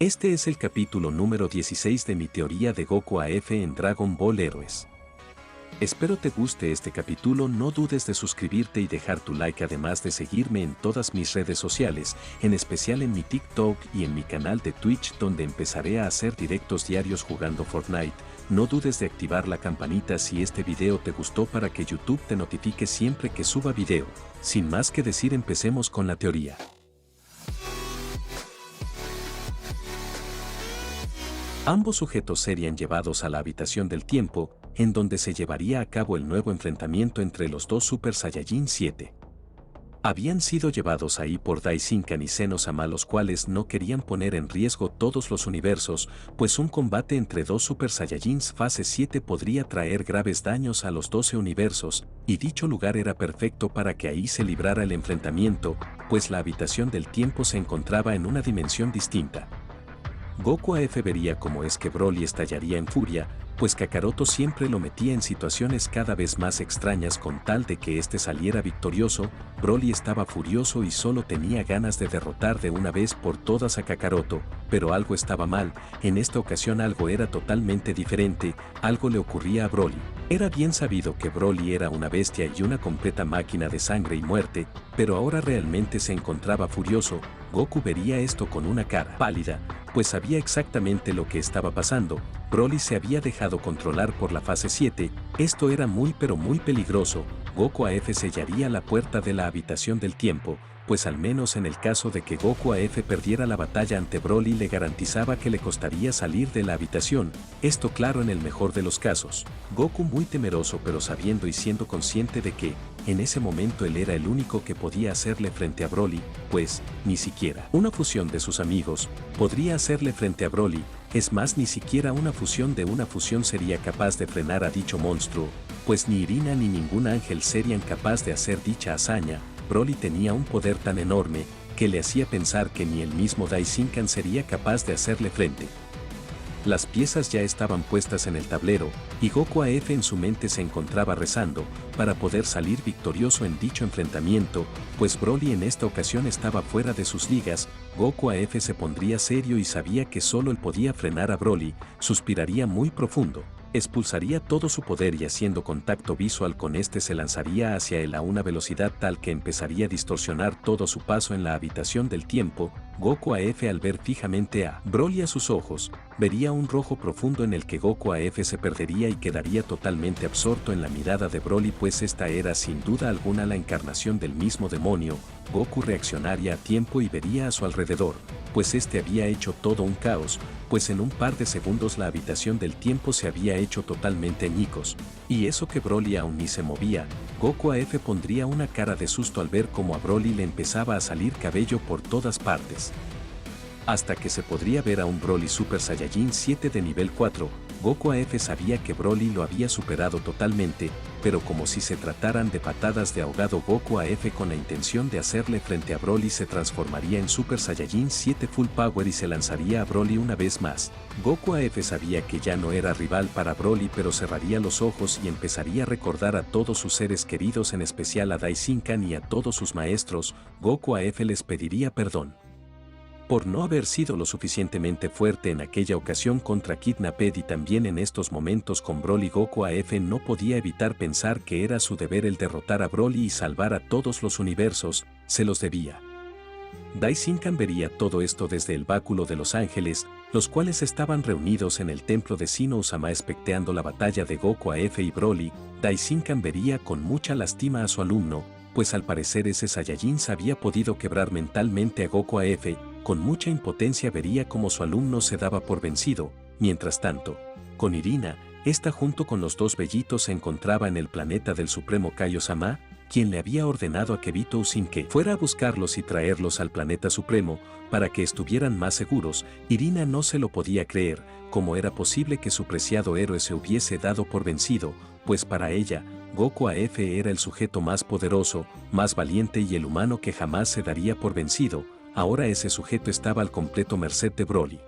Este es el capítulo número 16 de mi teoría de Goku AF en Dragon Ball Heroes. Espero te guste este capítulo, no dudes de suscribirte y dejar tu like, además de seguirme en todas mis redes sociales, en especial en mi TikTok y en mi canal de Twitch, donde empezaré a hacer directos diarios jugando Fortnite. No dudes de activar la campanita si este video te gustó para que YouTube te notifique siempre que suba video. Sin más que decir, empecemos con la teoría. Ambos sujetos serían llevados a la habitación del tiempo, en donde se llevaría a cabo el nuevo enfrentamiento entre los dos Super Saiyajin 7. Habían sido llevados ahí por Daisinkan y Zenosama, los cuales no querían poner en riesgo todos los universos, pues un combate entre dos Super Saiyajins fase 7 podría traer graves daños a los 12 universos, y dicho lugar era perfecto para que ahí se librara el enfrentamiento, pues la habitación del tiempo se encontraba en una dimensión distinta. Goku AF vería cómo es que Broly estallaría en furia, pues Kakaroto siempre lo metía en situaciones cada vez más extrañas con tal de que éste saliera victorioso. Broly estaba furioso y solo tenía ganas de derrotar de una vez por todas a Kakaroto, pero algo estaba mal. En esta ocasión algo era totalmente diferente, algo le ocurría a Broly. Era bien sabido que Broly era una bestia y una completa máquina de sangre y muerte, pero ahora realmente se encontraba furioso. Goku vería esto con una cara pálida, pues sabía exactamente lo que estaba pasando. Broly se había dejado controlar por la fase 7, esto era muy peligroso. Goku AF sellaría la puerta de la habitación del tiempo, pues al menos en el caso de que Goku AF perdiera la batalla ante Broly le garantizaba que le costaría salir de la habitación, esto claro en el mejor de los casos. Goku muy temeroso, pero sabiendo y siendo consciente de que, en ese momento él era el único que podía hacerle frente a Broly, pues, ni siquiera una fusión de sus amigos podría hacerle frente a Broly, es más, ni siquiera una fusión de una fusión sería capaz de frenar a dicho monstruo, pues ni Irina ni ningún ángel serían capaz de hacer dicha hazaña. Broly tenía un poder tan enorme que le hacía pensar que ni el mismo Daisinkan sería capaz de hacerle frente. Las piezas ya estaban puestas en el tablero, y Goku AF en su mente se encontraba rezando para poder salir victorioso en dicho enfrentamiento, pues Broly en esta ocasión estaba fuera de sus ligas. Goku AF se pondría serio y sabía que solo él podía frenar a Broly, suspiraría muy profundo, expulsaría todo su poder y haciendo contacto visual con este se lanzaría hacia él a una velocidad tal que empezaría a distorsionar todo su paso en la habitación del tiempo. Goku AF, al ver fijamente a Broly a sus ojos, vería un rojo profundo en el que Goku AF se perdería y quedaría totalmente absorto en la mirada de Broly, pues esta era sin duda alguna la encarnación del mismo demonio. Goku reaccionaría a tiempo y vería a su alrededor, pues este había hecho todo un caos, pues en un par de segundos la habitación del tiempo se había hecho totalmente añicos, y eso que Broly aún ni se movía. Goku AF pondría una cara de susto al ver cómo a Broly le empezaba a salir cabello por todas partes, hasta que se podría ver a un Broly Super Saiyajin 7 de nivel 4. Goku AF sabía que Broly lo había superado totalmente, pero como si se trataran de patadas de ahogado, Goku AF con la intención de hacerle frente a Broly se transformaría en Super Saiyajin 7 Full Power y se lanzaría a Broly una vez más. Goku AF sabía que ya no era rival para Broly, pero cerraría los ojos y empezaría a recordar a todos sus seres queridos, en especial a Daisinkan y a todos sus maestros. Goku AF les pediría perdón por no haber sido lo suficientemente fuerte en aquella ocasión contra Kidnapped, y también en estos momentos con Broly. Goku AF no podía evitar pensar que era su deber el derrotar a Broly y salvar a todos los universos, se los debía. Daisinkan vería todo esto desde el báculo de los ángeles, los cuales estaban reunidos en el templo de Zenosama espectando la batalla de Goku AF y Broly. Daisinkan vería con mucha lástima a su alumno, pues al parecer ese Saiyajin había podido quebrar mentalmente a Goku AF. Con mucha impotencia vería cómo su alumno se daba por vencido. Mientras tanto, con Irina, esta junto con los dos bellitos se encontraba en el planeta del Supremo Kaiosama, quien le había ordenado a Kibito Usin-ke fuera a buscarlos y traerlos al planeta Supremo para que estuvieran más seguros. Irina no se lo podía creer, cómo era posible que su preciado héroe se hubiese dado por vencido, pues para ella, Goku AF era el sujeto más poderoso, más valiente y el humano que jamás se daría por vencido. Ahora ese sujeto estaba al completo merced de Broly.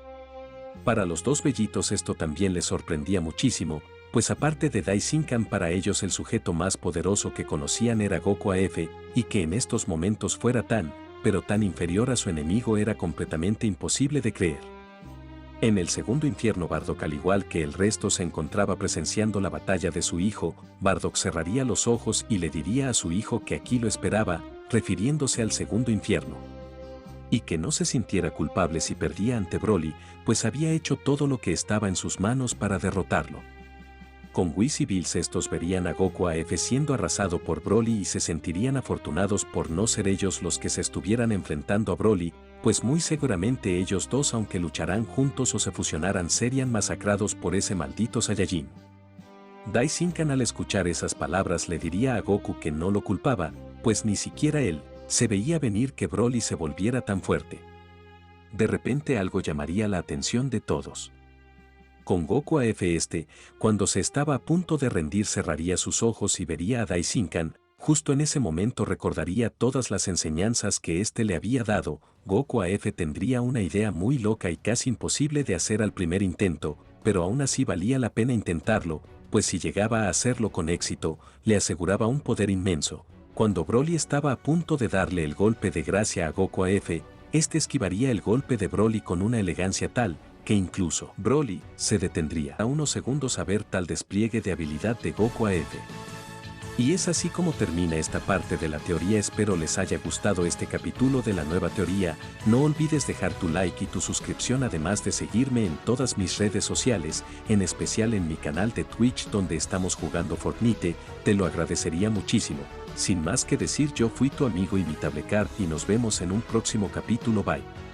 Para los dos bellitos esto también les sorprendía muchísimo, pues aparte de Daisinkan, para ellos el sujeto más poderoso que conocían era Goku AF, y que en estos momentos fuera tan, pero tan inferior a su enemigo era completamente imposible de creer. En el segundo infierno Bardock, al igual que el resto, se encontraba presenciando la batalla de su hijo. Bardock cerraría los ojos y le diría a su hijo que aquí lo esperaba, refiriéndose al segundo infierno. Y que no se sintiera culpable si perdía ante Broly, pues había hecho todo lo que estaba en sus manos para derrotarlo. Con Whis y Bills estos verían a Goku AF siendo arrasado por Broly y se sentirían afortunados por no ser ellos los que se estuvieran enfrentando a Broly, pues muy seguramente ellos dos, aunque lucharán juntos o se fusionaran, serían masacrados por ese maldito Saiyajin. Daishinkan, al escuchar esas palabras, le diría a Goku que no lo culpaba, pues ni siquiera él se veía venir que Broly se volviera tan fuerte. De repente algo llamaría la atención de todos. Con Goku AF cuando se estaba a punto de rendir, cerraría sus ojos y vería a Daishinkan. Justo en ese momento recordaría todas las enseñanzas que éste le había dado. Goku AF tendría una idea muy loca y casi imposible de hacer al primer intento, pero aún así valía la pena intentarlo, pues si llegaba a hacerlo con éxito, le aseguraba un poder inmenso. Cuando Broly estaba a punto de darle el golpe de gracia a Goku AF, este esquivaría el golpe de Broly con una elegancia tal que incluso Broly se detendría a unos segundos a ver tal despliegue de habilidad de Goku AF. Y es así como termina esta parte de la teoría. Espero les haya gustado este capítulo de la nueva teoría. No olvides dejar tu like y tu suscripción, además de seguirme en todas mis redes sociales, en especial en mi canal de Twitch donde estamos jugando Fortnite, te lo agradecería muchísimo. Sin más que decir, yo fui tu amigo Inevitable Card y nos vemos en un próximo capítulo. Bye.